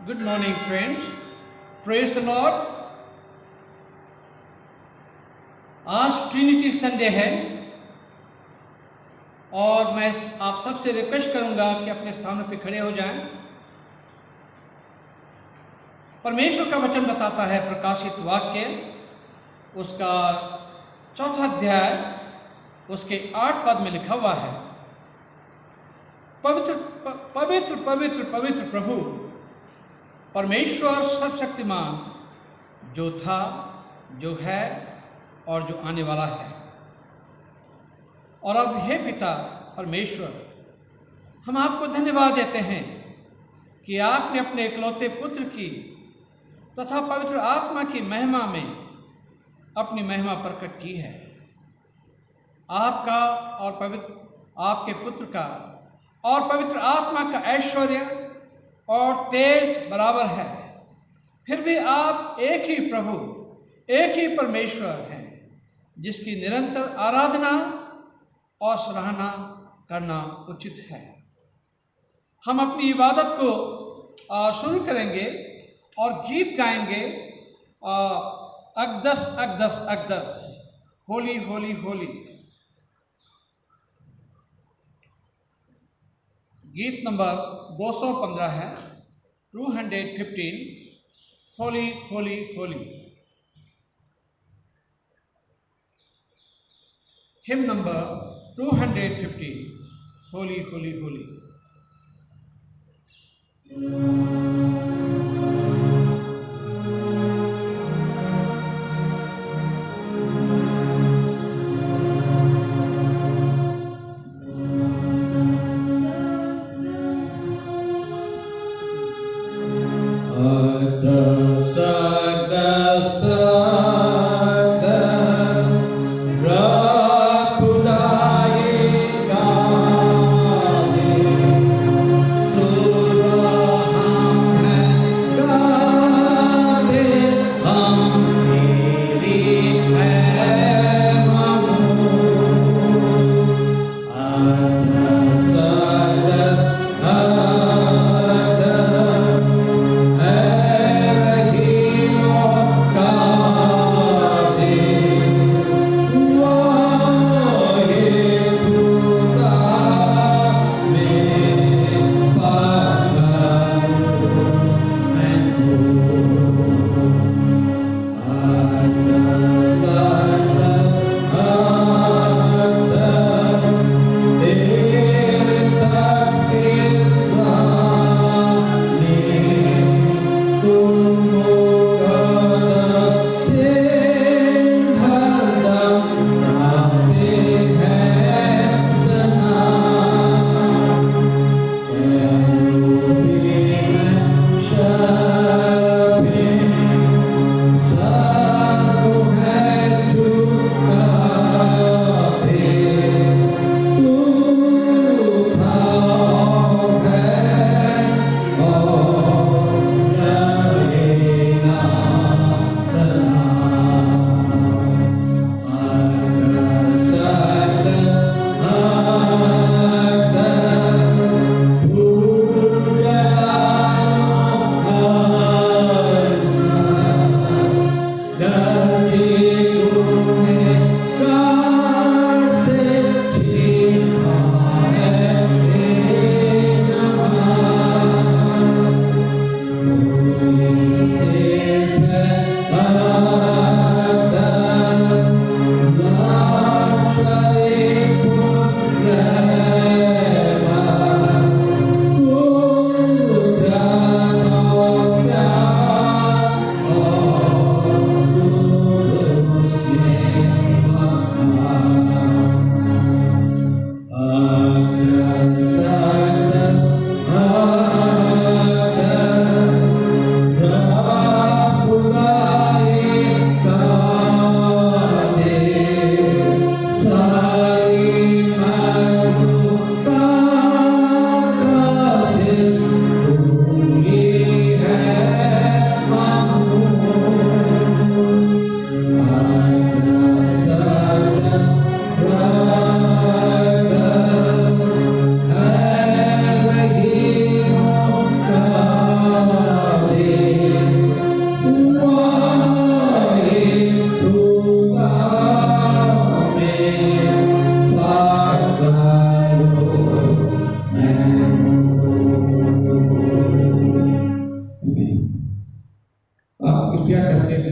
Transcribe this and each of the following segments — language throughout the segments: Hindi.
Good morning, friends. Praise the Lord. आज ट्रिनिटी संडे है और मैं आप सबसे रिक्वेस्ट करूंगा कि अपने स्थानों पर खड़े हो जाएं। परमेश्वर का वचन बताता है, प्रकाशित वाक्य उसका 4 अध्याय उसके 8 पद में लिखा हुआ है, पवित्र पवित्र पवित्र पवित्र प्रभु परमेश्वर सर्वशक्तिमान, जो था, जो है और जो आने वाला है। और अब हे पिता परमेश्वर, हम आपको धन्यवाद देते हैं कि आपने अपने इकलौते पुत्र की तथा पवित्र आत्मा की महिमा में अपनी महिमा प्रकट की है। आपका और आपके पुत्र का और पवित्र आत्मा का ऐश्वर्य और तेज बराबर है, फिर भी आप एक ही प्रभु, एक ही परमेश्वर हैं, जिसकी निरंतर आराधना और सराहना करना उचित है। हम अपनी इबादत को शुरू करेंगे और गीत गाएंगे, अक़दस अक़दस अक़दस, होली होली होली। गीत नंबर 215 है, 215, Holi Holi Holi. Him number 215, Holi Holi Holi. God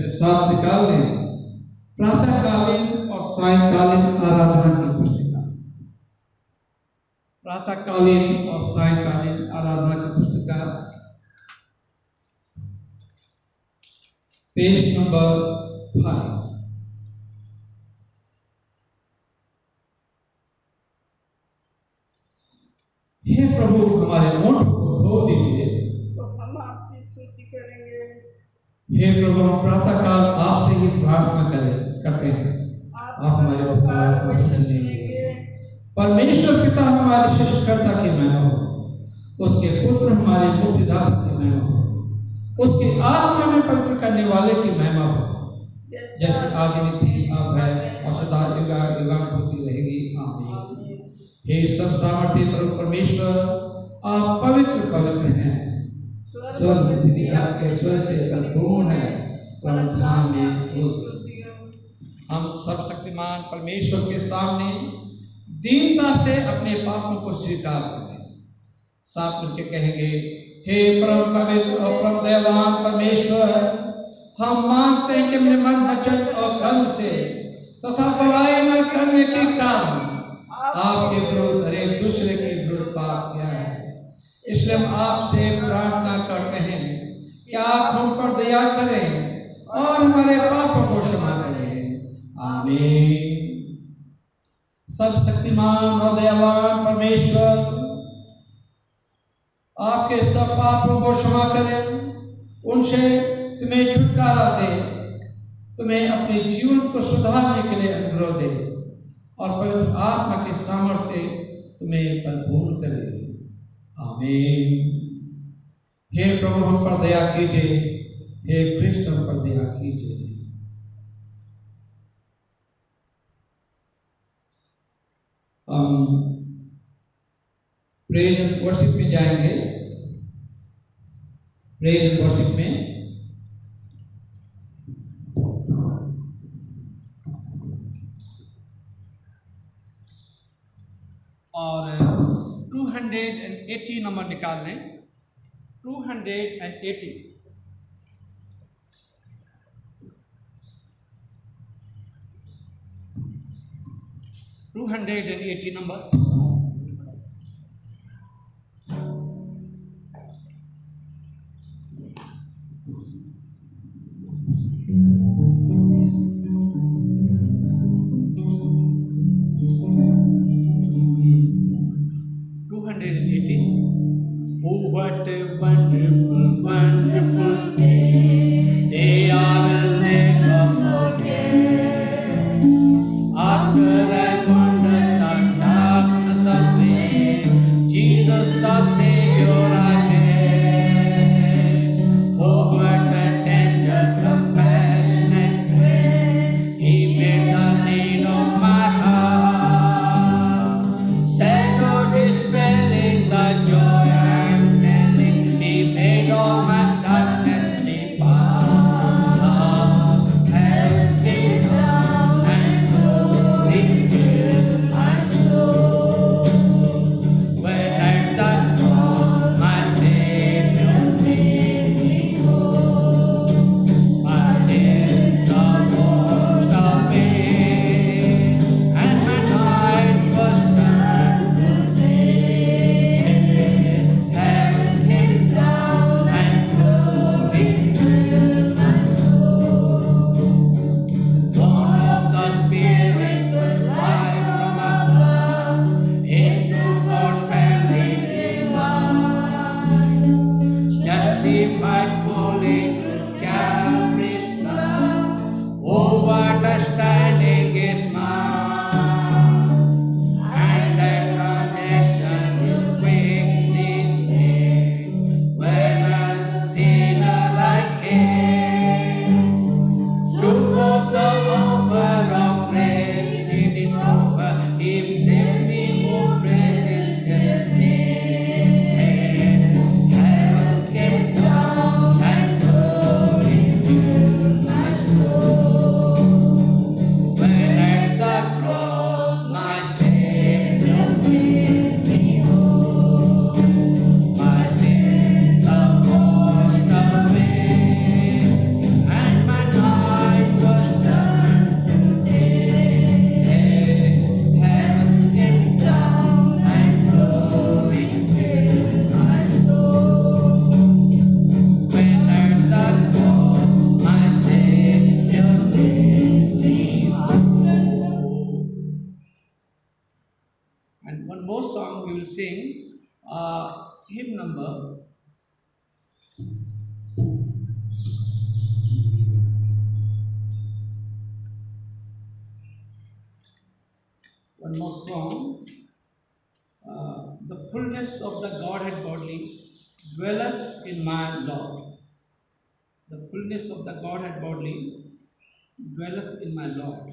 साथ निकाल लें प्रातःकालीन और सायंकालीन आराधना की पुस्तिका। प्रातःकालीन और सायंकालीन आराधना की पुस्तिका, पेज नंबर 5। हे प्रभु, हमारे मुंह को धो दीजिए तो हम आपकी स्तुति करेंगे। हे प्रभु, हम प्रातःकाल आपसे ही प्रार्थना करते हैं, आप हमारे पुकार को सुनेंगे। परमेश्वर पिता हमारे सृष्टिकर्ता की महिमा हो, उसके पुत्र हमारे मुक्तिदाता की महिमा हो, उसके आत्मा में पवित्र करने वाले की महिमा हो, जैसे आदि में थी, अब है और सदा युगांत होती रहेगी। आमीन। हे सब सामर्थ्य प्रभु परमेश्वर, आप पवित्र पवित्र हैं। स्वर्ग पृथ्वी आपके स्वर से परिपूर्ण है, परम में हम सब शक्तिमान परमेश्वर के सामने दीनता से अपने पापों को स्वीकार करें। साथ मिलकर कहेंगे, हे परम पवित्र और परम दयावान परमेश्वर, हम मांगते हैं कि अपने मन, वचन और कर्म से तथा बुराई न करने के कारण आपके विरुद्ध और एक दूसरे के विरुद्ध पाप किया है। इसलिए हम आपसे प्रार्थना करते हैं कि आप हम पर दया करें और हमारे पापों को क्षमा करें। आमीन। सब शक्तिमान और दयावान परमेश्वर आपके सब पापों को क्षमा करें, उनसे तुम्हें छुटकारा दे, तुम्हें अपने जीवन को सुधारने के लिए अनुग्रह दे और पवित्र आत्मा के सामर्थ्य से तुम्हें परिपूर्ण करे। आमीन। हे प्रभु, हम पर दया कीजिए, हे कृष्ण हम पर दया कीजिए। हम प्रेज एंड वर्शिप में जाएंगे। प्रेज एंड वर्शिप में और 280 नंबर निकाल लें। 280 280 number. Oh, what a wonderful, wonderful day I will never forget. After I wandered on darkness sing hymn number 1 more song. The fullness of the Godhead bodily dwelleth in my Lord. The fullness of the Godhead bodily dwelleth in my Lord.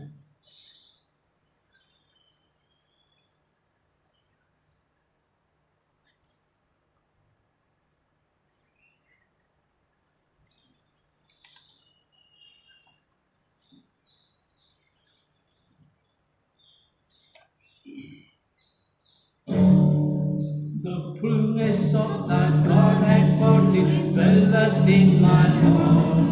The fullness of the Godhead bodily dwelleth in my Lord.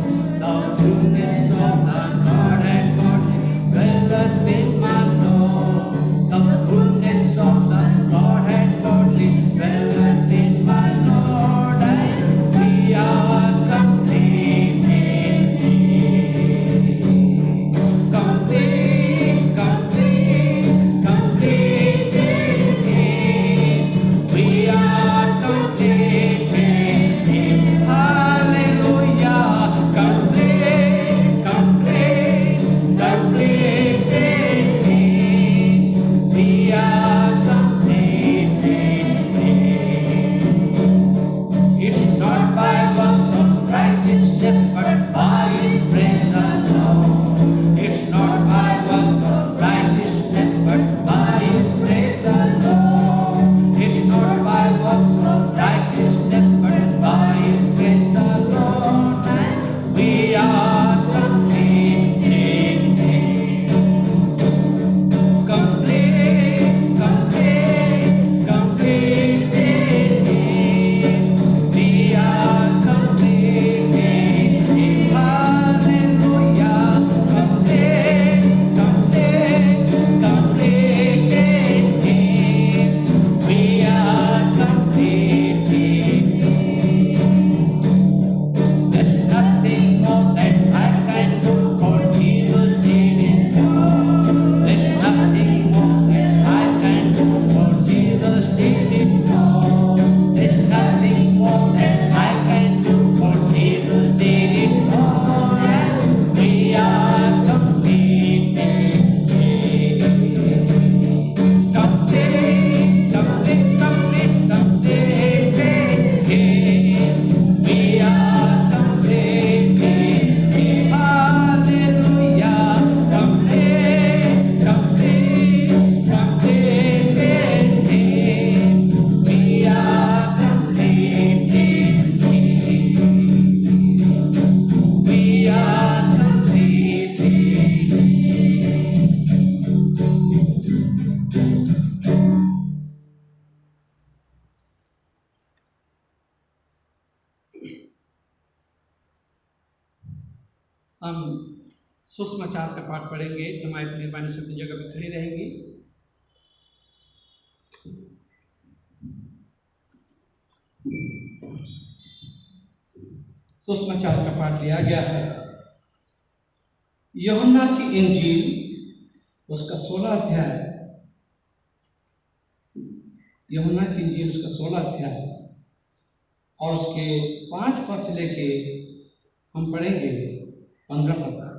The fullness of the Godhead bodily dwelleth in my Lord. The fullness of the Godhead bodily dwelleth in my Lord. And we are complete in Thee. Complete, complete, complete in Thee. We are complete in Him. Hallelujah. Complete, complete, complete in Him. We are complete in Him. It's not by works of righteousness, but by His grace alone. It's not by works of righteousness, but by His grace alone. It's not by works of righteousness, but by His grace alone. And we are complete in Him. Complete, complete, complete in Him. We are complete in Him. Hallelujah. Complete, complete, complete in Him. We are complete in Him. There's nothing more that I can do, for Jesus did it all. There's nothing more that I can do, for Jesus did it all. There's nothing more that I can do, for Jesus did it all. And we are complete in Him. Complete, complete, complete, complete in Him. We are complete in Him. Hallelujah. Complete, complete, complete in Him. We are complete in Him. We are complete in Him. हम सुसमाचार का पाठ पढ़ेंगे। जमायत मेहरबानी से अपनी जगह पर खड़ी रहेंगी। सुसमाचार का पाठ लिया गया है यूहन्ना की इंजील उसका 16 अध्याय। यूहन्ना की इंजील उसका 16 अध्याय और उसके 5 पद से लेके हम पढ़ेंगे 15 पद तक।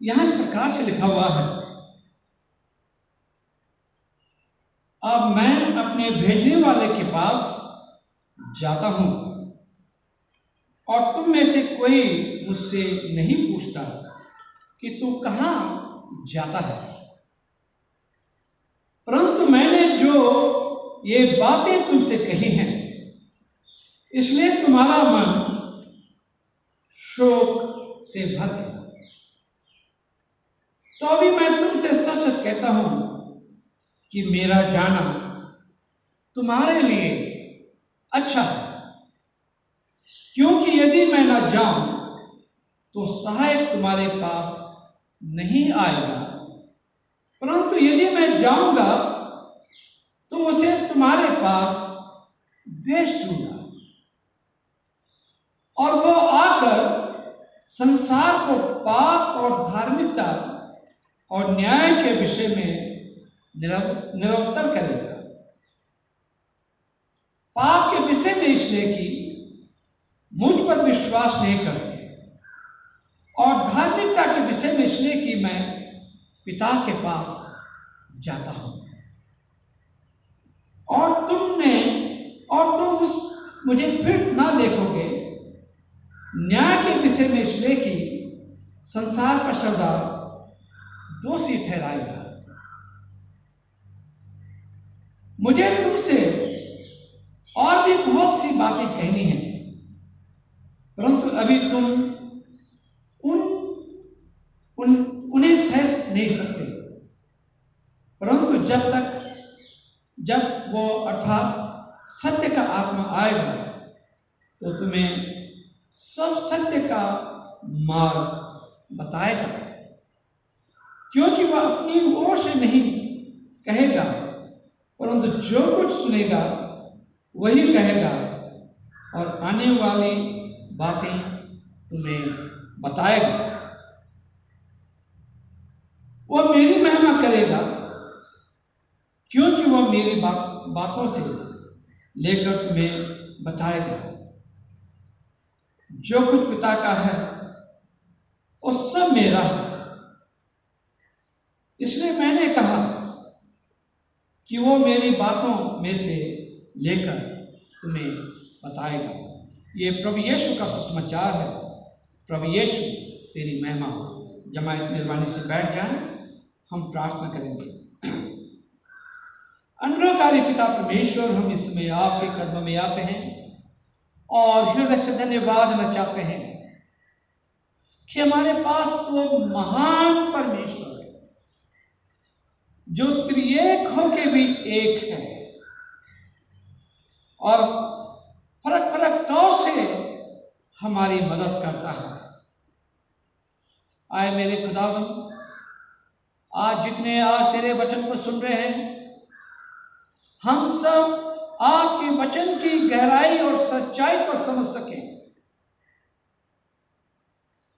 यहां इस प्रकार से लिखा हुआ है, अब मैं अपने भेजने वाले के पास जाता हूं और तुम में से कोई मुझसे नहीं पूछता कि तू कहां जाता है, परंतु मैंने जो ये बातें तुमसे कही हैं इसलिए तुम्हारा मन शोक से भर गया। तो अभी मैं तुमसे सच सच कहता हूं कि मेरा जाना तुम्हारे लिए अच्छा है, क्योंकि यदि मैं न जाऊं तो सहायक तुम्हारे पास नहीं आएगा, परंतु यदि मैं जाऊंगा तो उसे तुम्हारे पास भेज दूंगा और वो आकर संसार को पाप और धार्मिकता और न्याय के विषय में निरंतर करेगा। में इसलिए कि मुझ पर विश्वास नहीं करते, और धार्मिकता के विषय में इसलिए कि मैं पिता के पास जाता हूं। और तुम मुझे फिर ना देखोगे। न्याय के विषय में इसलिए कि संसार का सरदार दोषी ठहराएगा। मुझे तुमसे और भी बहुत सी बातें कहनी है, परंतु अभी तुम उन्हें सह नहीं सकते। परंतु जब वो अर्थात सत्य का आत्मा आएगा तो तुम्हें सब सत्य का मार्ग बताएगा, क्योंकि वह अपनी ओर से नहीं कहेगा, परंतु जो कुछ सुनेगा वही कहेगा, और आने वाली बातें तुम्हें बताएगा। वह मेरी महिमा करेगा, क्योंकि वह मेरी बातों से लेकर तुम्हें बताएगा। जो कुछ पिता का है वो सब मेरा है, इसलिए मैंने कहा कि वो मेरी बातों में से लेकर तुम्हें बताएगा। ये प्रभु यीशु का सुसमाचार है। प्रभु यीशु तेरी महिमा हो। जमायत मेहरबानी से बैठ जाएं, हम प्रार्थना करेंगे। अनुग्रहकारी पिता परमेश्वर, हम इस समय आपके कदमों में आते हैं और हृदय से धन्यवाद देना चाहते हैं कि हमारे पास वो महान परमेश्वर है जो त्रिएक होके भी एक है, और फर्क फर्क तौर से हमारी मदद करता है। आए मेरे खुदावन, आज जितने आज तेरे वचन को सुन रहे हैं, हम सब आपके वचन की गहराई और सच्चाई को समझ सकें।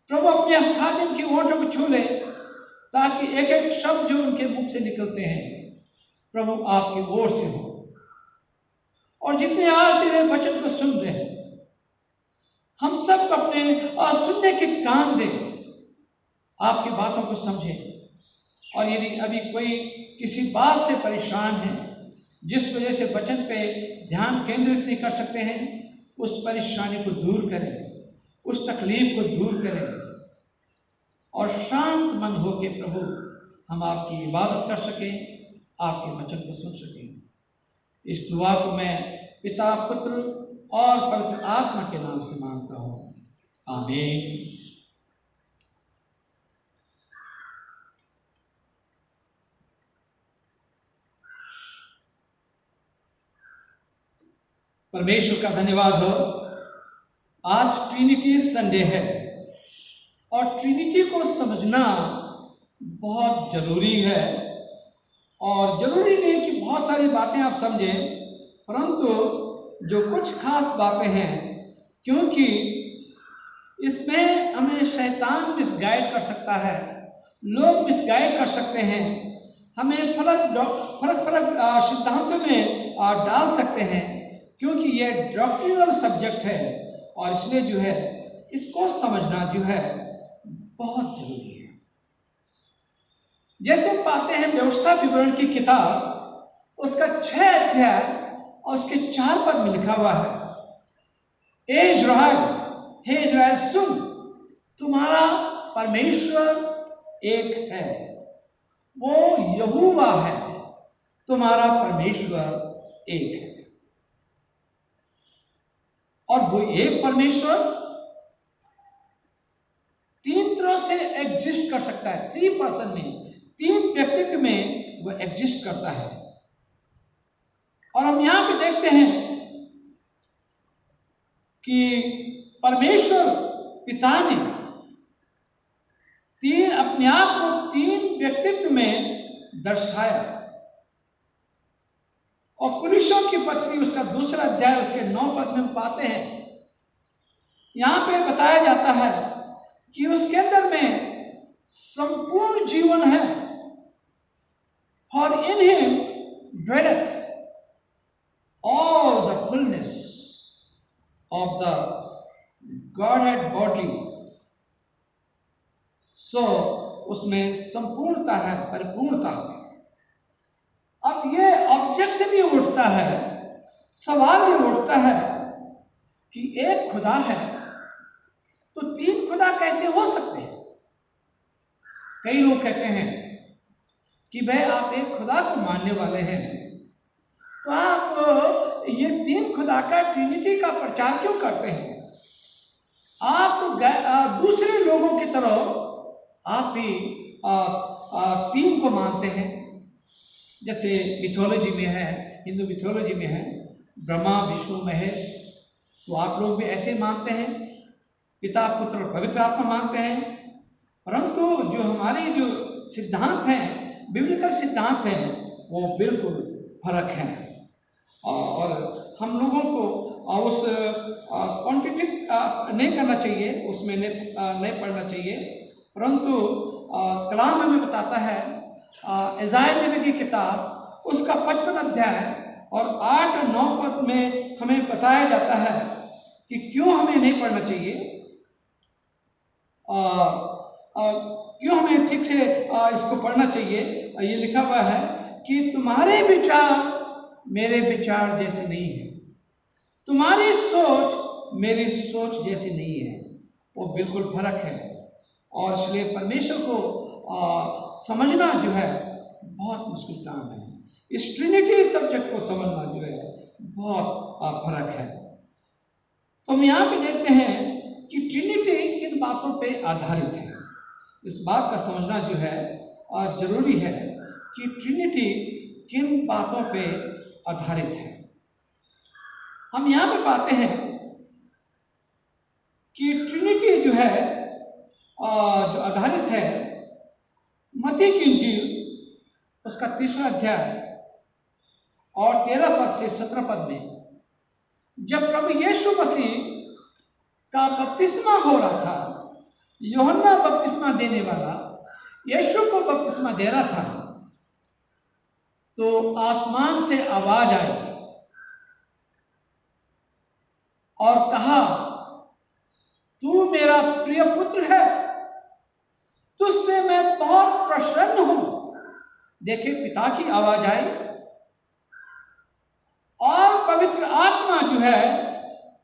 प्रभु अपने खादिम की ओठों को छू ले, ताकि एक एक शब्द जो उनके मुख से निकलते हैं प्रभु आपकी ओर से हो। और जितने आज तेरे वचन को सुन रहे हैं, हम सब अपने सुनने के कान दें, आपकी बातों को समझें। और यदि अभी कोई किसी बात से परेशान है, जिस वजह से वचन पे ध्यान केंद्रित नहीं कर सकते हैं, उस परेशानी को दूर करें, उस तकलीफ को दूर करें, और शांत मन होकर प्रभु हम आपकी इबादत कर सकें, आपके वचन को सुन सकें। इस दुआ को मैं पिता, पुत्र और पवित्र आत्मा के नाम से मांगता हूँ, आमीन। परमेश्वर का धन्यवाद हो। आज ट्रिनिटी संडे है और ट्रिनिटी को समझना बहुत जरूरी है। और जरूरी नहीं कि बहुत सारी बातें आप समझें, परंतु जो कुछ खास बातें हैं, क्योंकि इसमें हमें शैतान मिसगाइड कर सकता है, लोग मिसगाइड कर सकते हैं, हमें फर्क सिद्धांतों में डाल सकते हैं, क्योंकि यह डॉक्ट्रिनल सब्जेक्ट है। और इसलिए जो है इसको समझना जो है बहुत जरूरी है। जैसे पाते हैं व्यवस्था विवरण की किताब, उसका 6 अध्याय और उसके 4 पद में लिखा हुआ है, हे इज़राइल सुन, तुम्हारा परमेश्वर एक है, वो यहोवा है, तुम्हारा परमेश्वर एक है। और वो एक परमेश्वर 3 तरह से एग्जिस्ट कर सकता है, 3 पर्सन में, 3 व्यक्तित्व में वो एग्जिस्ट करता है। और हम यहां पे देखते हैं कि परमेश्वर पिता ने अपने आप को 3 व्यक्तित्व में दर्शाया। और कुरिशों की पत्री उसका 2 अध्याय उसके 9 पद में हम पाते हैं, यहां पे बताया जाता है कि उसके अंदर में संपूर्ण जीवन है। For in him dwelleth all the fullness सो उसमें संपूर्णता है, परिपूर्णता है। अब ये ऑब्जेक्शन ये उठता है, सवाल ये उठता है कि एक खुदा है तो तीन खुदा कैसे हो सकते हैं? कई लोग कहते हैं कि भाई आप एक खुदा को मानने वाले हैं तो आप ये तीन खुदा का ट्रिनिटी का प्रचार क्यों करते हैं? आप दूसरे लोगों की तरह आप भी तीन को मानते हैं। जैसे मिथोलॉजी में है, हिंदू मिथोलॉजी में है ब्रह्मा विष्णु महेश, तो आप लोग भी ऐसे मानते हैं, पिता पुत्र और पवित्र आत्मा मानते हैं। परंतु जो हमारे जो सिद्धांत हैं, बिब्लिकल सिद्धांत हैं, वो बिल्कुल फर्क है। और हम लोगों को उस कॉन्ट्रडिक्ट नहीं करना चाहिए, उसमें नहीं पढ़ना चाहिए। परंतु कलाम हमें बताता है, इज़ाया नबी की किताब उसका 55 अध्याय और 8 और 9 पद में हमें बताया जाता है कि क्यों हमें नहीं पढ़ना चाहिए, क्यों हमें ठीक से इसको पढ़ना चाहिए। ये लिखा हुआ है कि तुम्हारे विचार मेरे विचार जैसे नहीं है, तुम्हारी सोच मेरी सोच जैसी नहीं है, वो बिल्कुल फर्क है। और इसलिए परमेश्वर को समझना जो है बहुत मुश्किल काम है। इस ट्रिनिटी सब्जेक्ट को समझना जो है बहुत फर्क है। तो हम यहाँ पे देखते हैं कि ट्रिनिटी किन बातों पे आधारित है। इस बात का समझना जो है जरूरी है कि ट्रिनिटी किन बातों पे आधारित है। हम यहाँ पे पाते हैं कि ट्रिनिटी जो है जो आधारित है, मत्ती की इंजील उसका 3 अध्याय और 13 पद से 17 पद में, जब प्रभु यीशु मसीह का बपतिस्मा हो रहा था, यूहन्ना बपतिस्मा देने वाला यीशु को बपतिस्मा दे रहा था, तो आसमान से आवाज आई और कहा, तू मेरा प्रिय पुत्र है, तुझसे मैं बहुत प्रसन्न हूं। देखिए, पिता की आवाज आई और पवित्र आत्मा जो है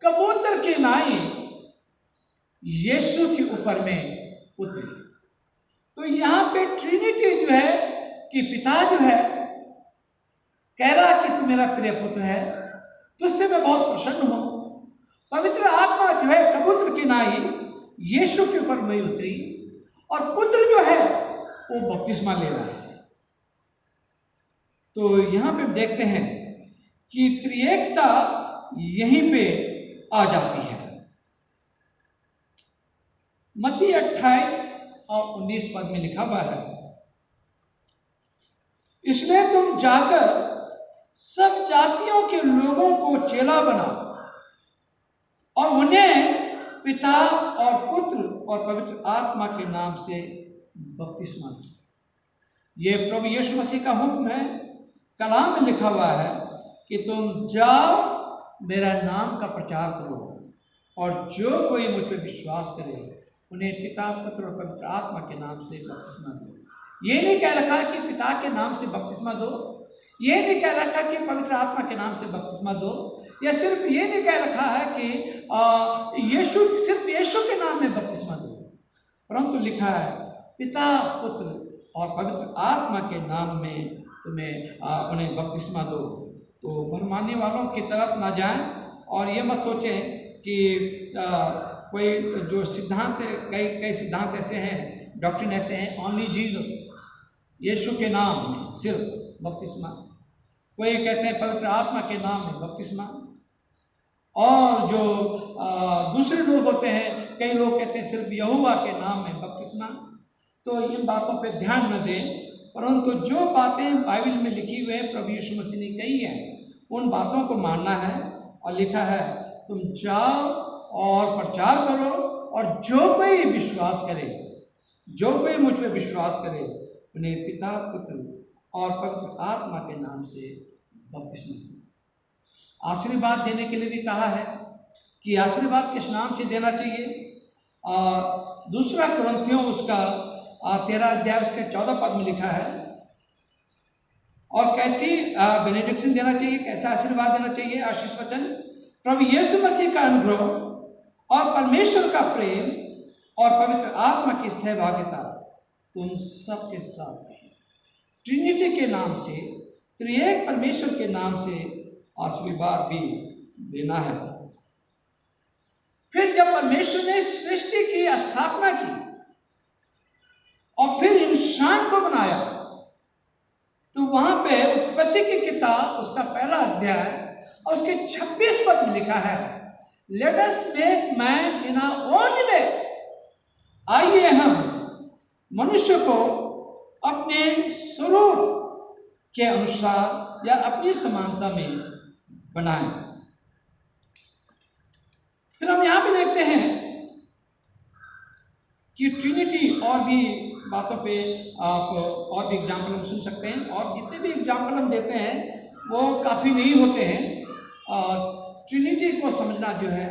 कबूतर की नाई यीशु के ऊपर में उतरी। तो यहां पे ट्रिनिटी जो है कि पिता जो है कह रहा कि तू मेरा प्रिय पुत्र है, तुझसे मैं बहुत प्रसन्न हूं। पवित्र आत्मा जो है कबूतर की नाई यीशु के ऊपर में उतरी और पुत्र जो है वो बपतिस्मा ले रहा है। तो यहां पे देखते हैं कि त्रिएकता यहीं पे आ जाती है। मत्ती 28 और 19 पद में लिखा हुआ है, इसलिए तुम जाकर सब जातियों के लोगों को चेला बनाओ और उन्हें पिता और पुत्र और पवित्र आत्मा के नाम से बपतिस्मा दो। ये प्रभु यीशु मसीह का हुक्म है। कलाम में लिखा हुआ है कि तुम जाओ मेरा नाम का प्रचार करो और जो कोई मुझ पर विश्वास करे उन्हें पिता पुत्र और पवित्र आत्मा के नाम से बपतिस्मा दो। ये नहीं कह रखा कि पिता के नाम से बपतिस्मा दो, ये नहीं कह रखा कि पवित्र आत्मा के नाम से बपतिस्मा दो, या सिर्फ ये नहीं कह रखा है कि यीशु सिर्फ यीशु के नाम में बपतिस्मा दो, परंतु लिखा है पिता पुत्र और पवित्र आत्मा के नाम में तुम्हें उन्हें बपतिस्मा दो। तो भरमाने वालों की तरफ ना जाएं और ये मत सोचें कि कोई जो सिद्धांत, कई सिद्धांत ऐसे हैं, डॉक्ट्रिन ऐसे हैं, ओनली जीसस, यीशु के नाम में सिर्फ बपतिस्मा। कोई कहते हैं पवित्र आत्मा के नाम में बपतिस्मा, और जो दूसरे लोग होते हैं, कई लोग कहते हैं सिर्फ यहोवा के नाम में बपतिस्मा। तो इन बातों पे ध्यान न दें, परंतु जो बातें बाइबल में लिखी हुई है, प्रभु यीशु मसीह ने कही है, उन बातों को मानना है। और लिखा है तुम जाओ और प्रचार करो और जो कोई विश्वास करे, जो कोई मुझ पे विश्वास करे उन्हें पिता पुत्र और पवित्र आत्मा के नाम से बपतिस्मा दो। आशीर्वाद देने के लिए भी कहा है कि आशीर्वाद किस नाम से देना चाहिए। दूसरा कुरिन्थियों उसका 13 अध्याय उसके 14 पद में लिखा है, और कैसी बेनेडिक्शन देना चाहिए, कैसा आशीर्वाद देना चाहिए, आशीष वचन, प्रभु यीशु मसीह का अनुग्रह और परमेश्वर का प्रेम और पवित्र आत्मा की सहभागिता तुम सबके साथ है। ट्रिनिटी के नाम से, त्रिएक परमेश्वर के नाम से आशीर्वाद भी देना है। फिर जब परमेश्वर ने सृष्टि की स्थापना की और फिर इंसान को बनाया, तो वहां पे उत्पत्ति की किताब उसका पहला अध्याय और उसके 26 पद में लिखा है, let us make man in our own image, आइए हम मनुष्य को अपने स्वरूप के अनुसार या अपनी समानता में बनाएं। फिर हम यहां पे देखते हैं कि ट्रिनिटी, और भी बातों पे आप और भी एग्जाम्पल हम सुन सकते हैं, और जितने भी एग्जाम्पल हम देते हैं वो काफ़ी नहीं होते हैं। और ट्रिनिटी को समझना जो है,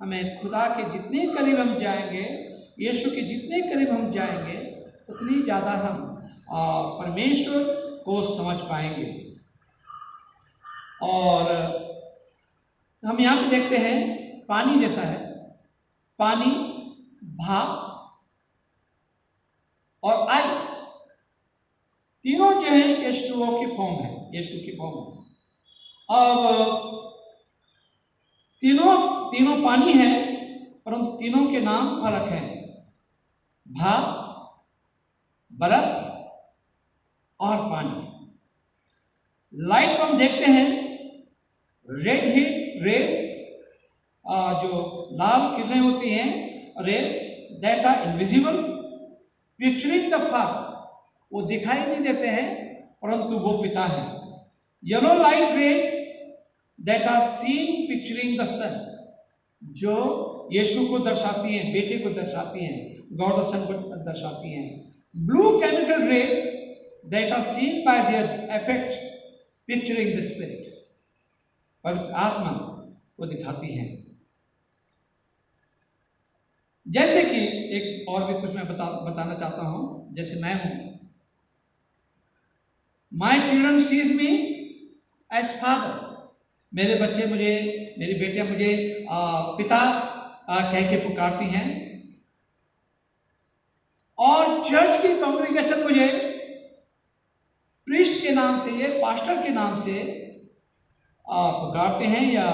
हमें खुदा के जितने करीब हम जाएंगे, यीशु के जितने करीब हम जाएंगे, उतनी ज़्यादा हम परमेश्वर को समझ पाएंगे। और हम यहाँ पे देखते हैं पानी जैसा है, पानी, भाप और आइस, तीनों जो है H2O की फॉर्म है, H2 की फॉर्म है। अब तीनों पानी है, परंतु तीनों के नाम फर्क हैं, भाप, बर्फ और पानी। लाइट को हम देखते हैं, रेड हीट रेस, जो लाल किरणें होती हैं, rays that are invisible picturing the father, वो दिखाई नहीं देते हैं परंतु वो पिता है। Yellow light rays that are seen picturing the son, जो यीशु को दर्शाती हैं, बेटे को दर्शाती हैं, गॉड द सन को दर्शाती हैं। Blue chemical rays that are seen by their effect picturing the spirit, पवित्र आत्मा को दिखाती हैं। जैसे कि एक और भी कुछ मैं बताना चाहता हूं, जैसे मैं हूं, my children sees me as father, मेरे बच्चे मुझे, मेरी बेटियां मुझे पिता कह के पुकारती हैं, और चर्च की कांग्रेगेशन मुझे प्रीस्ट के नाम से, ये पास्टर के नाम से पुकारते हैं, या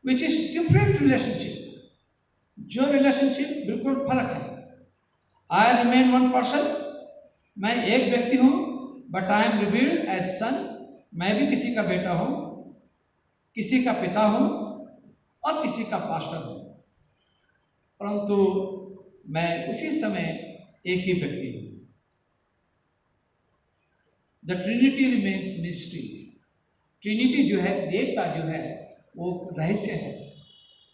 विच इज डिफरेंट रिलेशनशिप, जो रिलेशनशिप बिल्कुल फर्क है। आई रिमेन वन पर्सन, मैं एक व्यक्ति हूं, but I am revealed as son, मैं भी किसी का बेटा हूं, किसी का पिता हूं और किसी का पास्टर हूं, परंतु मैं उसी समय एक ही व्यक्ति हूं। The Trinity remains mystery, Trinity जो है, एकता जो है, वो रहस्य है,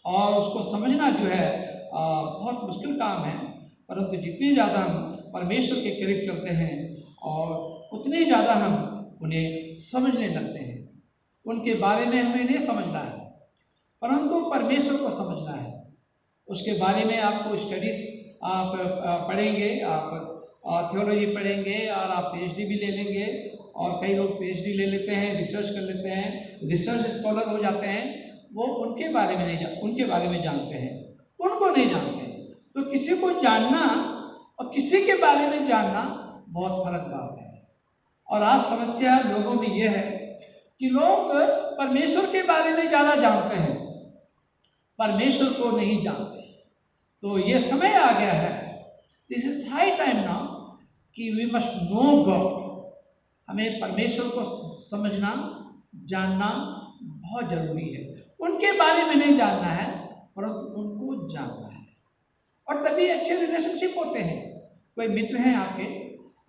और उसको समझना जो है बहुत मुश्किल काम है, परंतु जितनी ज़्यादा हम परमेश्वर के करीब चलते हैं और उतने ज़्यादा हम उन्हें समझने लगते हैं। उनके बारे में हमें नहीं समझना है, परंतु परमेश्वर को समझना है। उसके बारे में आपको स्टडीज़ आप पढ़ेंगे, आप थियोलॉजी पढ़ेंगे, और आप PhD भी ले लेंगे, और कई लोग PhD ले लेते हैं, रिसर्च कर लेते हैं, रिसर्च स्कॉलर हो जाते हैं, वो उनके बारे में उनके बारे में जानते हैं, उनको नहीं जानते। तो किसी को जानना और किसी के बारे में जानना बहुत फर्क बात है। और आज समस्या लोगों में ये है कि लोग परमेश्वर के बारे में ज़्यादा जानते हैं, परमेश्वर को नहीं जानते। तो ये समय आ गया है, this is high time now, कि वी मस्ट नो गॉड, हमें परमेश्वर को समझना, जानना बहुत जरूरी है। उनके बारे में नहीं जानना है, परंतु उनको जानना है, और तभी अच्छे रिलेशनशिप होते हैं। कोई मित्र हैं आपके,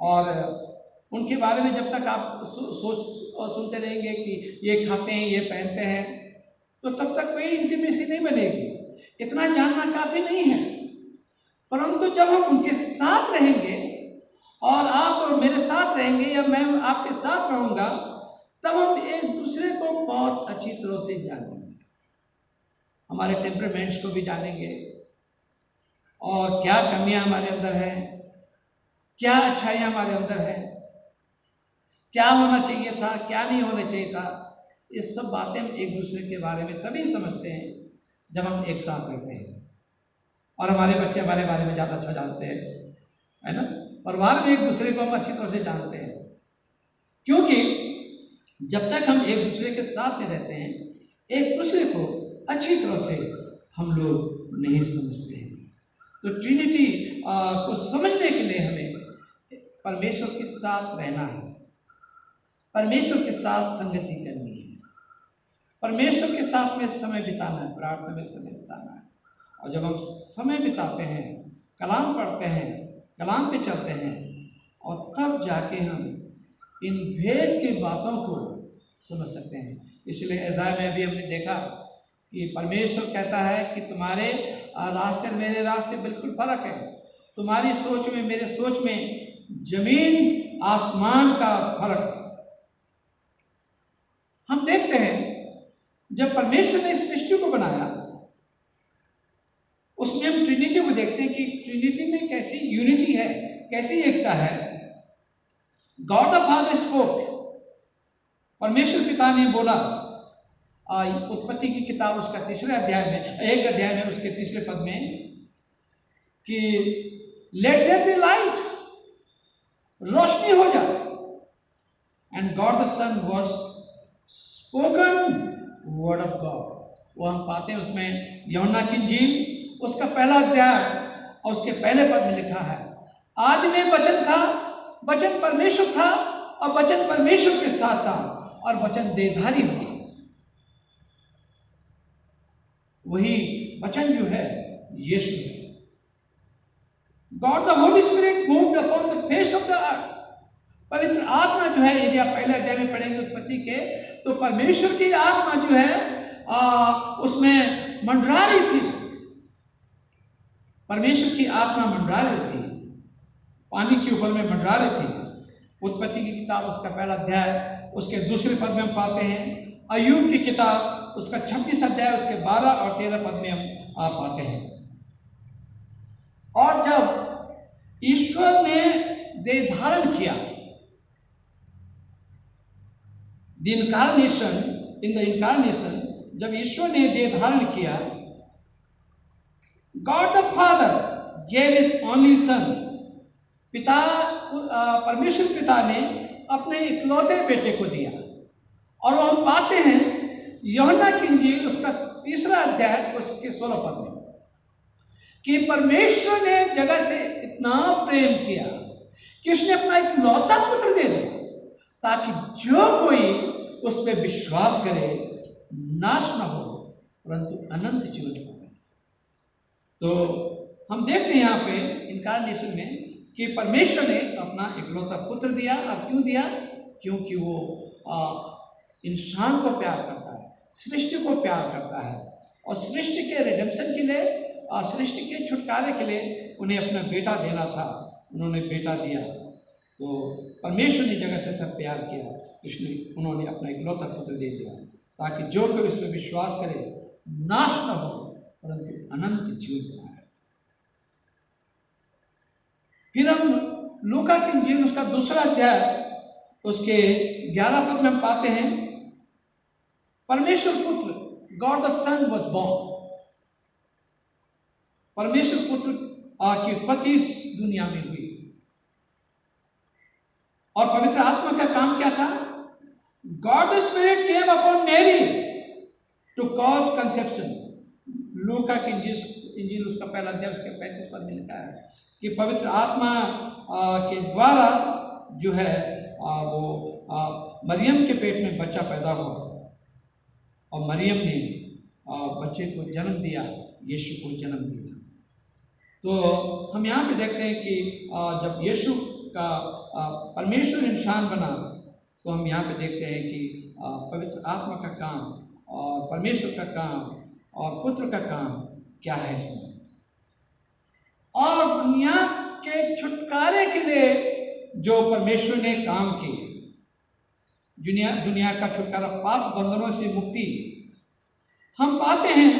और उनके बारे में जब तक आप सुनते रहेंगे कि ये खाते हैं, ये पहनते हैं, तो तब तक कोई इंटीमेसी नहीं बनेगी, इतना जानना काफ़ी नहीं है। परंतु जब हम उनके साथ रहेंगे, और आप मेरे साथ रहेंगे या मैं आपके साथ रहूँगा, तब हम एक दूसरे को बहुत अच्छी तरह से जानेंगे, हमारे टेम्परामेंट्स को भी जानेंगे, और क्या कमियां हमारे अंदर हैं, क्या अच्छाइयां हमारे अंदर हैं, क्या होना चाहिए था, क्या नहीं होना चाहिए था। ये सब बातें हम एक दूसरे के बारे में तभी समझते हैं जब हम एक साथ रहते हैं। और हमारे बच्चे हमारे बारे में ज़्यादा अच्छा जानते हैं, है ना। परिवार में एक दूसरे को हम अच्छी तरह से जानते हैं, क्योंकि जब तक हम एक दूसरे के साथ में रहते हैं, एक दूसरे को अच्छी तरह से हम लोग नहीं समझते हैं। तो ट्रिनिटी को समझने के लिए हमें परमेश्वर के साथ रहना है, परमेश्वर के साथ संगति करनी है, परमेश्वर के साथ में समय बिताना है, प्रार्थना में समय बिताना है। और जब हम समय बिताते हैं, कलाम पढ़ते हैं, कलाम पे चलते हैं, और तब जाके हम इन भेद की बातों को समझ सकते हैं। इसलिए यशायाह में भी हमने देखा कि परमेश्वर कहता है कि तुम्हारे रास्ते और मेरे रास्ते बिल्कुल फर्क है, तुम्हारी सोच में मेरे सोच में जमीन आसमान का फर्क है। हम देखते हैं जब परमेश्वर ने सृष्टि को बनाया, उसमें हम ट्रिनिटी को देखते हैं कि ट्रिनिटी में कैसी यूनिटी है, कैसी एकता है। गॉड द फादर स्पोक, परमेश्वर पिता ने बोला, उत्पत्ति की किताब उसका 3 अध्याय में, 1 अध्याय में उसके 3 पद में, कि लेट देयर बी लाइट, रोशनी हो जाए। And God the son was spoken word of God. वो हम पाते हैं उसमें यूहन्ना की इंजील उसका 1 अध्याय और उसके पहले पद में लिखा है, आदि में वचन था, वचन परमेश्वर था और वचन परमेश्वर के साथ था और वचन देहधारी हुआ। वही वचन जो है यीशु है। God the Holi spirit moved upon the face of the earth. पवित्र आत्मा जो है, यदि आप 1 अध्याय में पढ़ेंगे उत्पत्ति के, तो परमेश्वर की आत्मा जो है उसमें मंडरा रही थी। परमेश्वर की आत्मा मंडरा रही थी, पानी के ऊपर में मंडरा रही थी। उत्पत्ति की किताब उसका 1 अध्याय उसके 2 पद में हम पाते हैं। अय्यूब की किताब उसका 26 अध्याय उसके 12 और 13 पद में हम पाते हैं। और जब ईश्वर ने देह धारण किया, the incarnation, in the incarnation, जब ईश्वर ने देह धारण किया, God the father gave his only son, पिता परमेश्वर पिता ने अपने इकलौते बेटे को दिया। और वो हम पाते हैं यूहन्ना की इंजील उसका 3 अध्याय उसके 16 पद में, कि परमेश्वर ने जगत से इतना प्रेम किया कि उसने अपना इकलौता पुत्र दे दिया, ताकि जो कोई उस पर विश्वास करे नाश न हो परंतु अनंत जीवन पाए। तो हम देखते हैं यहाँ पे इनकार्नेशन में कि परमेश्वर ने अपना इकलौता पुत्र दिया। और क्यों दिया? क्योंकि वो इंसान को प्यार करता है, सृष्टि को प्यार करता है, और सृष्टि के रिडेम्पशन के लिए, सृष्टि के छुटकारे के लिए उन्हें अपना बेटा देना था। उन्होंने बेटा दिया। तो परमेश्वर ने जगत से सब प्यार किया, इसलिए उन्होंने अपना इकलौता पुत्र दे दिया, ताकि जो कोई उस पर विश्वास करे नाश न हो परंतु अनंत जीवन पाए। फिर हम लूका की इंजील उसका 2 अध्याय उसके 11 पद में हम पाते हैं, परमेश्वर पुत्र, God the son was born. परमेश्वर पुत्र की उत्पत्ति इस दुनिया में हुई। और पवित्र आत्मा का काम क्या था? God spirit came upon Mary to cause conception. लूका की इंजील उसका 1 अध्याय उसके 35 पद में लिखा है कि पवित्र आत्मा के द्वारा जो है वो मरियम के पेट में बच्चा पैदा हुआ, और मरियम ने बच्चे को जन्म दिया, यीशु को जन्म दिया। तो हम यहाँ पे देखते हैं कि जब यीशु का परमेश्वर इंसान बना, तो हम यहाँ पे देखते हैं कि पवित्र आत्मा का काम और परमेश्वर का काम और पुत्र का काम क्या है इसमें। और दुनिया के छुटकारे के लिए जो परमेश्वर ने काम किए, दुनिया का छुटकारा, पाप बंधनों से मुक्ति, हम पाते हैं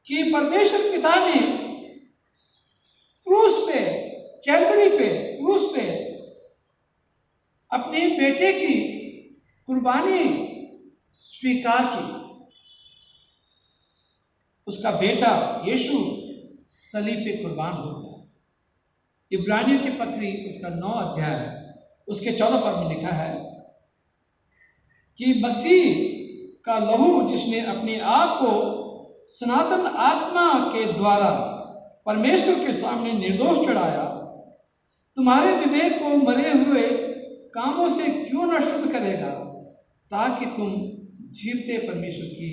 कि परमेश्वर पिता ने क्रूस पे, कैलवरी पे, क्रूस पे अपने बेटे की कुर्बानी स्वीकार की। उसका बेटा यीशु सलीब पे कुर्बान हो गया। इब्रानियों की पत्री उसका 9 अध्याय उसके 14 पद में लिखा है कि मसीह का लहू, जिसने अपने आप को सनातन आत्मा के द्वारा परमेश्वर के सामने निर्दोष चढ़ाया, तुम्हारे विवेक को मरे हुए कामों से क्यों न शुद्ध करेगा, ताकि तुम जीवते परमेश्वर की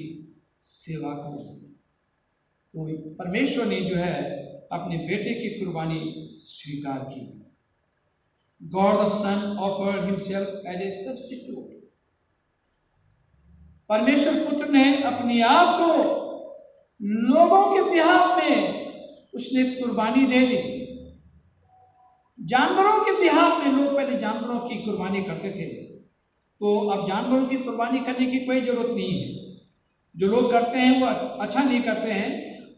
सेवा करो। तो परमेश्वर ने जो है अपने बेटे की कुर्बानी स्वीकार की। God the son offered himself as a substitute. परमेश्वर पुत्र ने अपने आप को लोगों के बिहाफ में उसने कुर्बानी दे दी। जानवरों के बिहाफ में लोग पहले जानवरों की कुर्बानी करते थे, तो अब जानवरों की कुर्बानी करने की कोई जरूरत नहीं है। जो लोग करते हैं वो अच्छा नहीं करते हैं।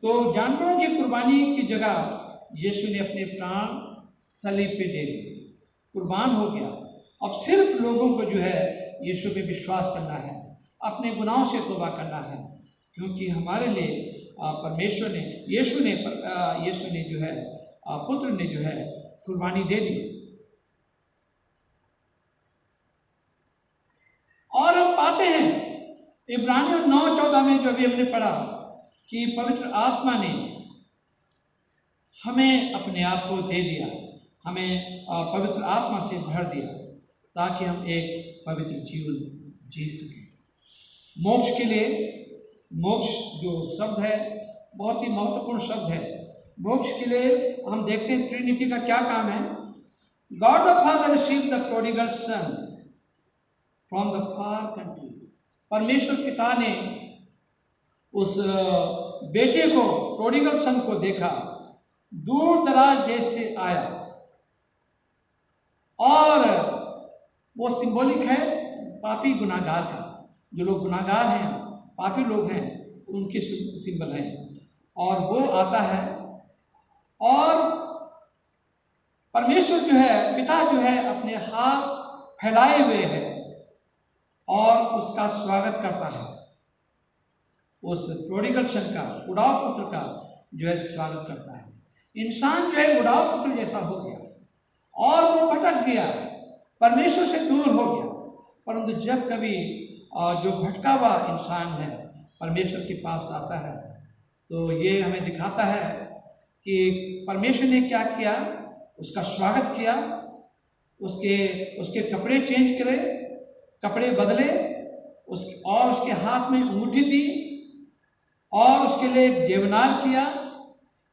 तो जानवरों की कुर्बानी की जगह यीशु ने अपने प्राण सलीब पे दे दिए, कुर्बान हो गया। अब सिर्फ लोगों को जो है यीशु पे विश्वास करना है, अपने गुनाहों से तौबा करना है, क्योंकि हमारे लिए परमेश्वर ने, यीशु ने जो है, पुत्र ने जो है कुर्बानी दे दी। और हम पाते हैं इब्रानियों 9:14 में जो अभी हमने पढ़ा कि पवित्र आत्मा ने हमें अपने आप को दे दिया, हमें पवित्र आत्मा से भर दिया, ताकि हम एक पवित्र जीवन जी सकें। मोक्ष के लिए, मोक्ष जो शब्द है बहुत ही महत्वपूर्ण शब्द है। मोक्ष के लिए हम देखते हैं ट्रिनिटी का क्या काम है। God the father received the prodigal sun from the far country. परमेश्वर पिता ने उस बेटे को, प्रोडिगल सन को देखा, दूर दराज देश से आया, और वो सिंबॉलिक है पापी गुनाहगार का। जो लोग गुनाहगार हैं, पापी लोग हैं, उनके सिंबल हैं। और वो आता है और परमेश्वर जो है, पिता जो है, अपने हाथ फैलाए हुए है और उसका स्वागत करता है। उस प्रोडिगल सन का, उड़ाव पुत्र का जो है स्वागत करता है। इंसान जो है उड़ाव पुत्र जैसा हो गया और वो भटक गया, परमेश्वर से दूर हो गया। परंतु जब कभी जो भटका हुआ इंसान है परमेश्वर के पास आता है, तो ये हमें दिखाता है कि परमेश्वर ने क्या किया, उसका स्वागत किया, उसके कपड़े चेंज करे, कपड़े बदले, और उसके हाथ में अंगूठी दी, और उसके लिए एक जेवनार किया,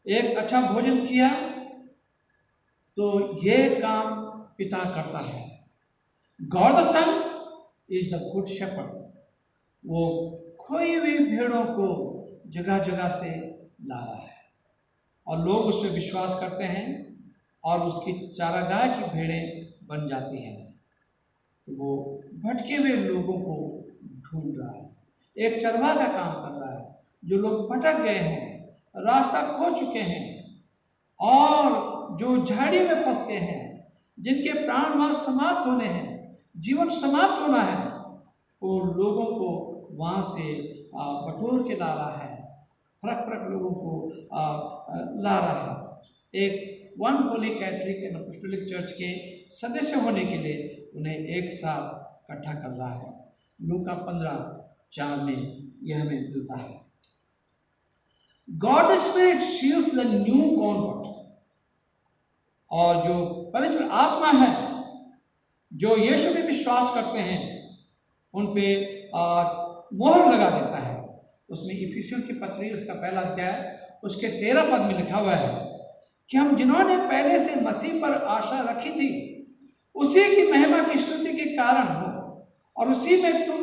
एक अच्छा भोजन किया। तो ये काम पिता करता है। God the son is the good shepherd. वो खोई हुई भेड़ों को जगह जगह से ला रहा है और लोग उस पर विश्वास करते हैं और उसकी चारागाह की भेड़ें बन जाती हैं। तो वो भटके हुए लोगों को ढूंढ रहा है, एक चरवाहा का काम कर रहा है। जो लोग भटक गए हैं, रास्ता खो चुके हैं और जो झाड़ी में फंस गए हैं, जिनके प्राण वहां समाप्त होने हैं, जीवन समाप्त होना है, वो लोगों को वहां से बटोर के ला रहा है, फरक फरक लोगों को ला रहा है। एक one Holi Catholic and apostolic church के सदस्य होने के लिए उन्हें एक साथ इकट्ठा कर रहा है। लूका 15:4 में यह हमें मिलता है। God spirit shields the new convert. और जो पवित्र आत्मा है, जो यीशु में विश्वास करते हैं, उन पे मोहर लगा देता है। उसमें इफिसियों की पत्री उसका 1 अध्याय उसके 13 पद में लिखा हुआ है कि हम जिन्होंने पहले से मसीह पर आशा रखी थी, उसी की महिमा की स्तुति के कारण हो, और उसी में तुम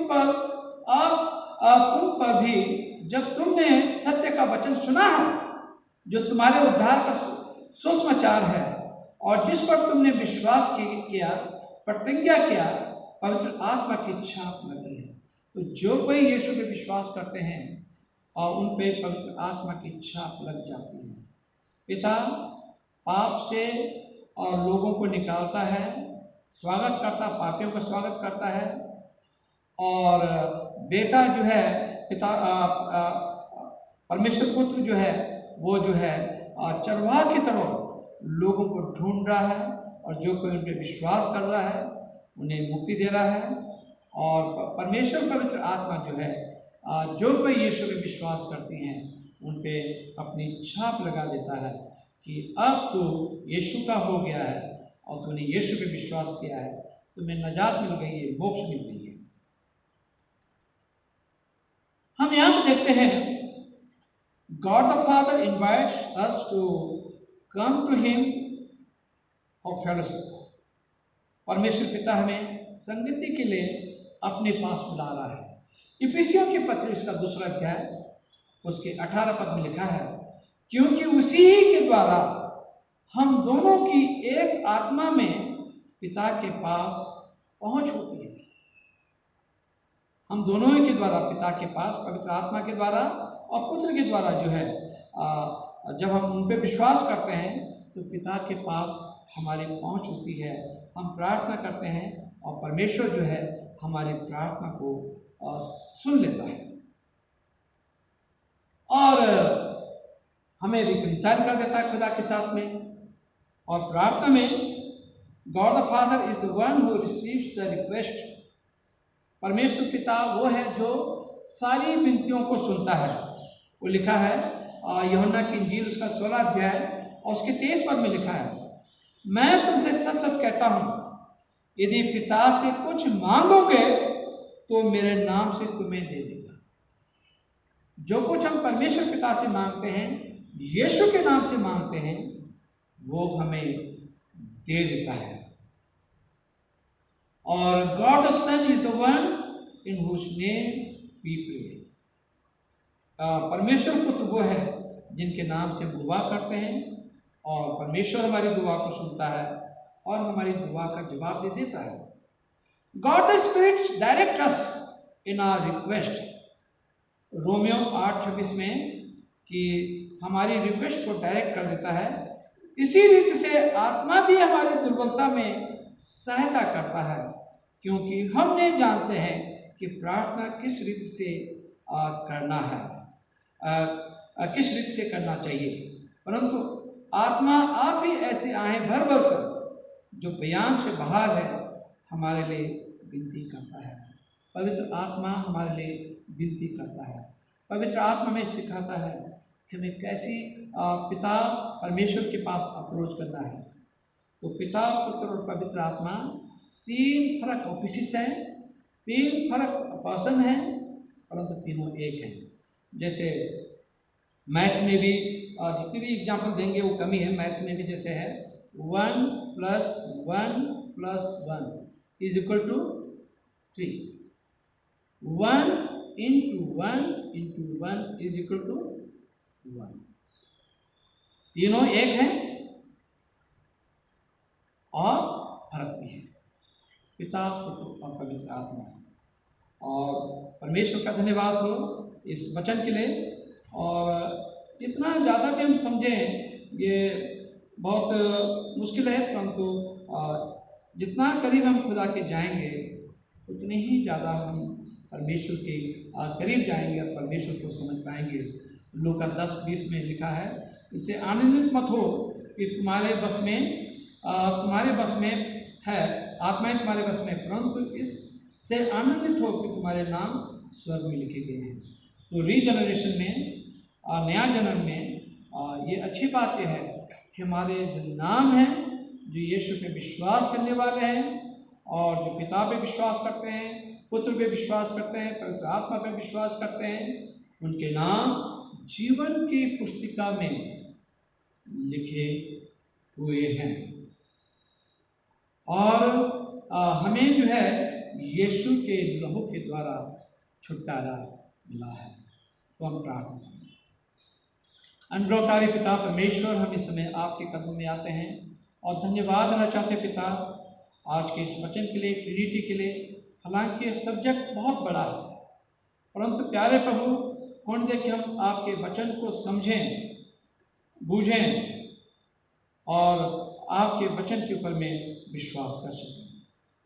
पर भी जब तुमने सत्य का वचन सुना है, जो तुम्हारे उद्धार का सुसमाचार है, और जिस पर तुमने विश्वास किया, प्रतिज्ञा किया, पवित्र आत्मा की इच्छा लगी है। तो जो कोई यीशु पे विश्वास करते हैं और उन पे पवित्र आत्मा की छाप लग जाती है। पिता पाप से और लोगों को निकालता है, स्वागत करता, पापियों का स्वागत करता है। और बेटा जो है, पिता परमेश्वर पुत्र जो है वो जो है चरवाहा की तरह लोगों को ढूंढ रहा है, और जो कोई उन पर विश्वास कर रहा है उन्हें मुक्ति दे रहा है। और परमेश्वर पवित्र आत्मा जो है जो कोई यीशु में विश्वास करती हैं उन पे अपनी छाप लगा देता है कि अब तो यीशु का हो गया है और तूने यीशु पे विश्वास किया है, तुम्हें नजात मिल गई है, मोक्ष मिल गई है। हम यहाँ पे देखते हैं God the father invites us to come to him for fellowship. परमेश्वर पिता हमें संगति के लिए अपने पास बुला रहा है। इफिसियों के पत्र इसका 2 अध्याय उसके 18 पद में लिखा है, क्योंकि उसी के द्वारा हम दोनों की एक आत्मा में पिता के पास पहुंच होती है। हम दोनों के द्वारा पिता के पास पवित्र आत्मा के द्वारा और पुत्र के द्वारा जो है जब हम उन पे विश्वास करते हैं तो पिता के पास हमारी पहुंच होती है। हम प्रार्थना करते हैं और परमेश्वर जो है हमारी प्रार्थना को सुन लेता है और हमें रिकंसाइल कर देता है खुदा के साथ में। और प्रार्थना में God the father is the one who receives the request. परमेश्वर पिता वो है जो सारी विनतियों को सुनता है। वो लिखा है यूहन्ना की इंजील उसका 16 अध्याय और उसके 23 पद में लिखा है, मैं तुमसे सच सच कहता हूं, यदि पिता से कुछ मांगोगे तो मेरे नाम से तुम्हें दे देगा। जो कुछ हम परमेश्वर पिता से मांगते हैं, यीशु के नाम से मांगते हैं, वो हमें दे देता है। और God the son is the one in whose name we pray. परमेश्वर पुत्र वो है जिनके नाम से हम दुआ करते हैं और परमेश्वर हमारी दुआ को सुनता है और हमारी दुआ का जवाब दे देता है। God the spirit direct us in our request. रोमियो 8:26 में कि हमारी रिक्वेस्ट को डायरेक्ट कर देता है। इसी रीति से आत्मा भी हमारी दुर्बलता में सहायता करता है, क्योंकि हम नहीं जानते हैं कि प्रार्थना किस रीति से करना है, किस रीति से करना चाहिए, परंतु आत्मा आप ही ऐसे आहें भर भर कर जो बयान से बाहर है हमारे लिए विनती करता है। पवित्र आत्मा हमारे लिए विनती करता है। पवित्र आत्मा में सिखाता है कि हमें कैसी पिता परमेश्वर के पास अप्रोच करना है। तो पिता, पुत्र और पवित्र आत्मा 3 फर्क ऑफिस हैं, 3 फर्क पर्सन हैं, परंतु तीनों एक हैं। जैसे मैथ्स में भी जितनी भी एग्जाम्पल देंगे वो कमी है। मैथ्स में भी जैसे है 1 + 1 + 1 = 3, 1 × 1 × 1 = 1। तीनों एक हैं और फर्क भी है, पिता, पुत्र और पवित्र आत्मा। और परमेश्वर का धन्यवाद हो इस वचन के लिए। और जितना ज़्यादा भी हम समझें ये बहुत मुश्किल है, परंतु जितना करीब हम खुदा के जाएंगे उतने ही ज़्यादा हम परमेश्वर के करीब जाएंगे और परमेश्वर को समझ पाएंगे। लूका 10:20 में लिखा है, इससे आनंदित मत हो कि तुम्हारे बस में है, आत्माएं तुम्हारे बस में, परंतु इससे आनंदित हो कि तुम्हारे नाम स्वर्ग में लिखे गए हैं। तो रीजनरेशन में, नया जन्म में ये अच्छी बात यह है कि हमारे जो नाम हैं, जो यीशु पे विश्वास करने वाले हैं और जो पिता पे विश्वास करते हैं, पुत्र पे विश्वास करते हैं, पवित्र आत्मा पे विश्वास करते हैं, उनके नाम जीवन की पुस्तिका में लिखे हुए हैं। और हमें जो है यीशु के लहू के द्वारा छुटकारा मिला है। तो हम प्रार्थना करें। अनुग्रहकारी पिता परमेश्वर, हम इस समय आपके कदमों में आते हैं और धन्यवाद देना चाहते पिता आज के इस वचन के लिए, ट्रिनिटी के लिए। हालांकि ये सब्जेक्ट बहुत बड़ा है, परंतु प्यारे प्रभु होने दे कि हम आपके वचन को समझें, बूझें और आपके वचन के ऊपर में विश्वास कर सकें।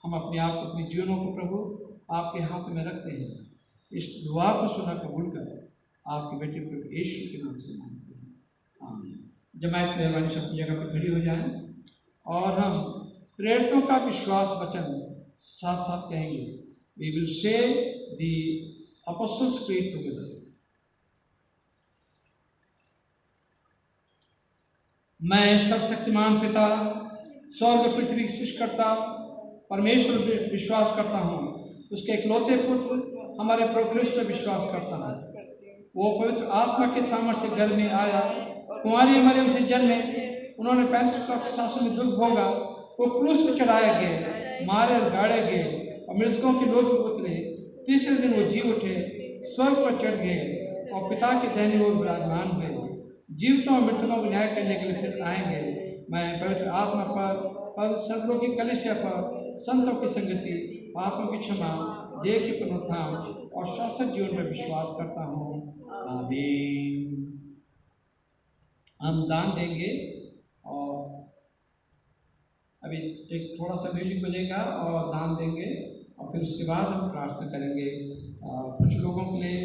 हम अपने आप को, अपने जीवनों को प्रभु आपके हाथ में रखते हैं। इस दुआ को सुना कबूल कर आपके बेटे प्रभु यीशु के नाम से मांगते हैं, आमीन। जमायत मेहरबानी से अपनी जगह पर खड़ी हो जाएं और हम प्रेरितों का विश्वास वचन साथ साथ कहेंगे। We will say the apostles creed together. मैं सर्वशक्तिमान पिता, स्वर्ग पृथ्वी की सृष्टिकर्ता परमेश्वर विश्वास करता हूँ, उसके इकलौते पुत्र हमारे प्रभु क्रिस्त पर विश्वास करता हूँ। वो पवित्र आत्मा के सामर्थ्य से घर में आया, कुंवारी मरियम से जन्मे, उन्होंने 35 शासन में दुख भोगा, वो क्रूस पर चढ़ाए गए, मारे और गाड़े गए और मृतकों के लोक में उतरे, तीसरे दिन वो जी उठे, स्वर्ग पर चढ़ गए और पिता के दाहिने ओर विराजमान हुए, जीवितों और मृतकों को न्याय करने के लिए फिर आएंगे। मैं पवित्र आत्मा पर सदलों की कलीसिया पर, संतों की संगति, पापों की क्षमा, देह के पुनरुत्थान और शाश्वत जीवन में विश्वास करता हूँ, आमीन। हम दान देंगे और अभी एक थोड़ा सा म्यूजिक बजेगा और दान देंगे और फिर उसके बाद हम प्रार्थना करेंगे। कुछ लोगों के लिए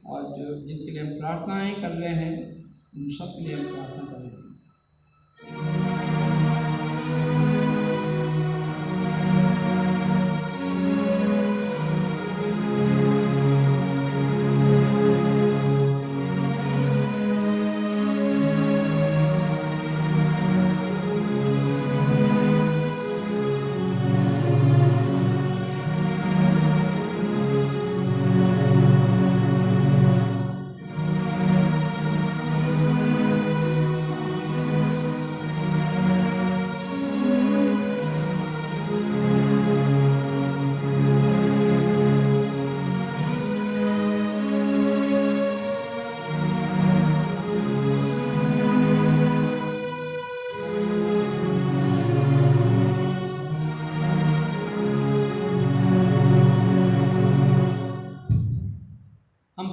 और जो जिनके लिए हम प्रार्थनाएं कर रहे हैं उन सब के लिए हम प्रार्थना करेंगे।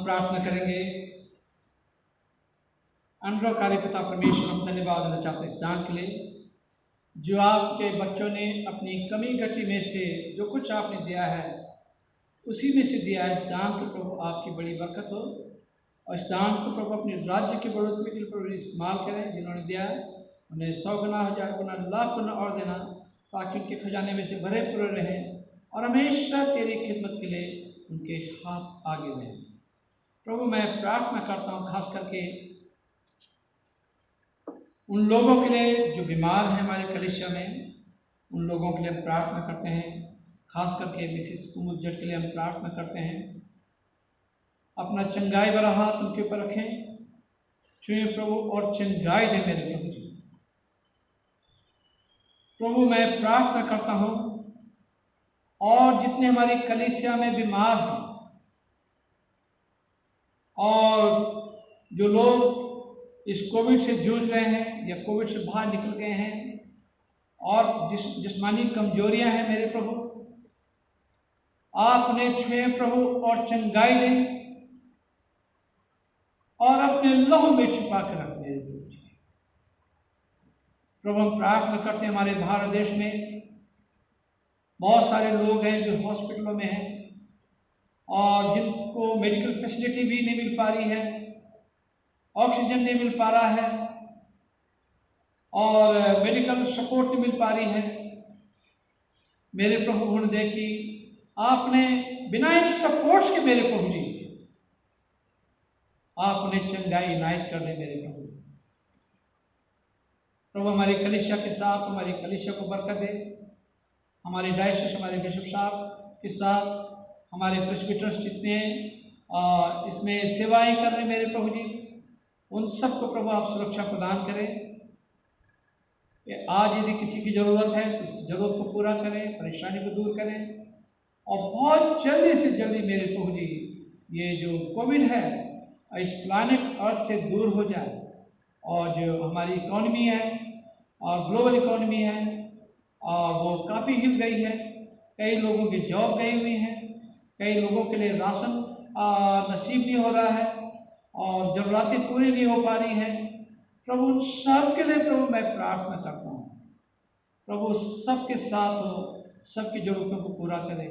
प्रार्थना करेंगे। अनुग्रहकारी पिता परमेश्वर, हम धन्यवाद देना चाहते हैं इस दान के लिए जो आपके बच्चों ने अपनी कमी घटी में से जो कुछ आपने दिया है उसी में से दिया है। इस दान को प्रभु आपकी बड़ी बरकत हो और इस दान को प्रभु अपने राज्य की बढ़ोतरी के लिए प्रभु इस्तेमाल करें। जिन्होंने दिया उन्हें 100 गुना, 1000 गुना, लाख गुना और देना, ताकि उनके खजाने में से भरे पूरे रहें और हमेशा तेरी खिदमत के लिए उनके हाथ आगे रहें। प्रभु मैं प्रार्थना करता हूँ खास करके उन लोगों के लिए जो बीमार हैं हमारे कलीसिया में, उन लोगों के लिए हम प्रार्थना करते हैं। खास करके मिसिस कुमुद जट के लिए हम प्रार्थना करते हैं। अपना चंगाई भरा हाथ उनके ऊपर रखें, छुए प्रभु और चंगाई दे मेरे प्रभु जी। प्रभु मैं प्रार्थना करता हूँ और जितने हमारी कलीसिया में बीमार हैं और जो लोग इस कोविड से जूझ रहे हैं या कोविड से बाहर निकल गए हैं और जिस्मानी कमजोरियां हैं मेरे प्रभु, आप उन्हें छुए प्रभु और चंगाई दें और अपने लहू में छुपा कर रख मेरे प्रभु। हम प्रार्थना करते हैं हमारे भारत देश में बहुत सारे लोग हैं जो हॉस्पिटलों में हैं और जिनको मेडिकल फैसिलिटी भी नहीं मिल पा रही है, ऑक्सीजन नहीं मिल पा रहा है और मेडिकल सपोर्ट नहीं मिल पा रही है। मेरे प्रभु होने दे कि आपने बिना इन सपोर्ट्स के मेरे प्रभु जी आप उन्हें चंगाई इनायत कर दे मेरे प्रभु। प्रभु हमारी कलीसिया के साथ, हमारी कलीसिया को बरकत दे। हमारे डायसिस, हमारे बिशप साहब के साथ हमारे प्रेस्बिटर्स जितने इसमें सेवाएं कर रहे हैं मेरे प्रभु जी, उन सबको प्रभु आप सुरक्षा प्रदान करें। आज यदि किसी की ज़रूरत है तो उसकी ज़रूरत को पूरा करें, परेशानी को दूर करें और बहुत जल्दी से जल्दी मेरे प्रभु जी ये जो कोविड है इस प्लानेट अर्थ से दूर हो जाए और जो हमारी इकॉनमी है और ग्लोबल इकॉनमी है और वो काफ़ी हिल गई है। कई लोगों की जॉब गई हुई है, कई लोगों के लिए राशन नसीब नहीं हो रहा है और जरूरतें पूरी नहीं हो पा रही हैं, प्रभु उन सब के लिए प्रभु मैं प्रार्थना करता हूँ। प्रभु सबके साथ हो, सबकी जरूरतों को पूरा करें।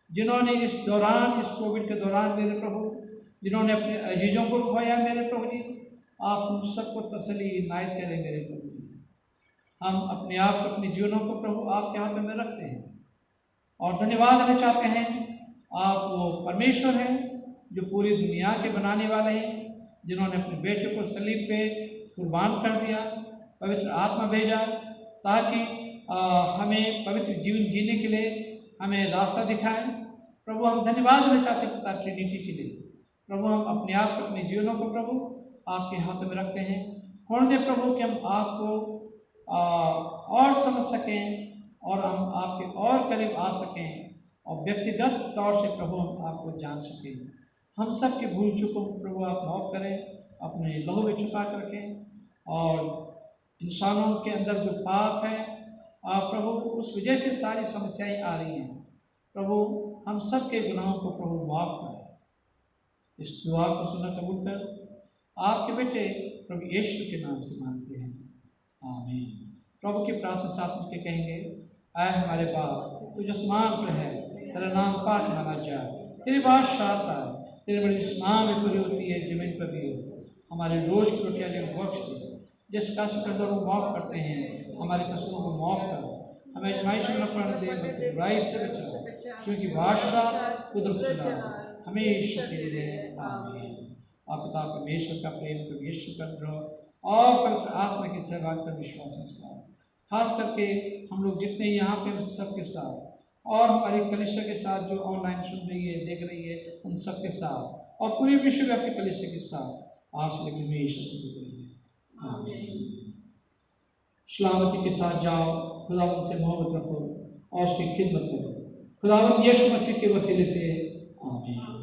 जिन्होंने इस दौरान, इस कोविड के दौरान मेरे प्रभु, जिन्होंने अपने अजीजों को खोया मेरे प्रभु जी, आप उन सबको तसल्ली इनायत करें मेरे प्रभु जी। हम अपने आप को, अपने जीवनों को प्रभु आपके हाथों में रखते हैं और धन्यवाद देना चाहते हैं। आप वो परमेश्वर हैं जो पूरी दुनिया के बनाने वाले हैं, जिन्होंने अपने बेटे को सलीब पे कुर्बान कर दिया, पवित्र आत्मा भेजा ताकि हमें पवित्र जीवन जीने के लिए हमें रास्ता दिखाएं। प्रभु हम धन्यवाद देना चाहते हैं पिता ट्रिनिटी के लिए। प्रभु हम अपने आप को, अपने जीवनों को प्रभु आपके हाथों में रखते हैं। होने दे प्रभु कि हम आपको और समझ सकें और हम आपके और करीब आ सकें और व्यक्तिगत तौर से प्रभु हम आपको जान सकें। हम सब के भूल चूकों को प्रभु आप माफ करें, अपने लहू में छुपा कर रखें। और इंसानों के अंदर जो पाप है प्रभु, उस वजह से सारी समस्याएं आ रही हैं। प्रभु हम सब के गुनाहों को प्रभु माफ कर। इस दुआ को सुना कबूल कर आपके बेटे प्रभु यीशु के नाम से मांगते हैं, आमीन। प्रभु की प्रार्थना साथ मिलकर कहेंगे, आए हमारे बाप तू जो आसमान पर है, तेरा नाम पाक माना जाए, तेरी बादशाह आए, तेरी बड़ी आसमान में पूरी होती है, जमीन पर भी हो। हमारे रोज की रोटियां हमें बख्श दे, जिस कसरों को माफ करते हैं, हमारे कसरों को माफ कर। हमें आजमाइश में न पड़ने दे, बल्कि बुराई से बचा, क्योंकि बादशाह कुदरत हमेशा तेरे रहे, आमीन। आप पिता परमेश्वर का प्रेम, प्रभु यीशु का अनुग्रह और पवित्र आत्मा की सहभागिता पर विश्वास के साथ, खास करके हम लोग जितने यहाँ पे हम सबके साथ और हमारी कलीसिया के साथ जो ऑनलाइन सुन रही है, देख रही है, उन सबके साथ और पूरी विश्वव्यापी कलीसिया के साथ आज से लेकर हमेशा तक, आमीन। सलामती के साथ जाओ, खुदावंद से मोहब्बत रखो और उसकी खिदमत करो। खुदावंद यीशु मसीह के वसीले से, आमीन।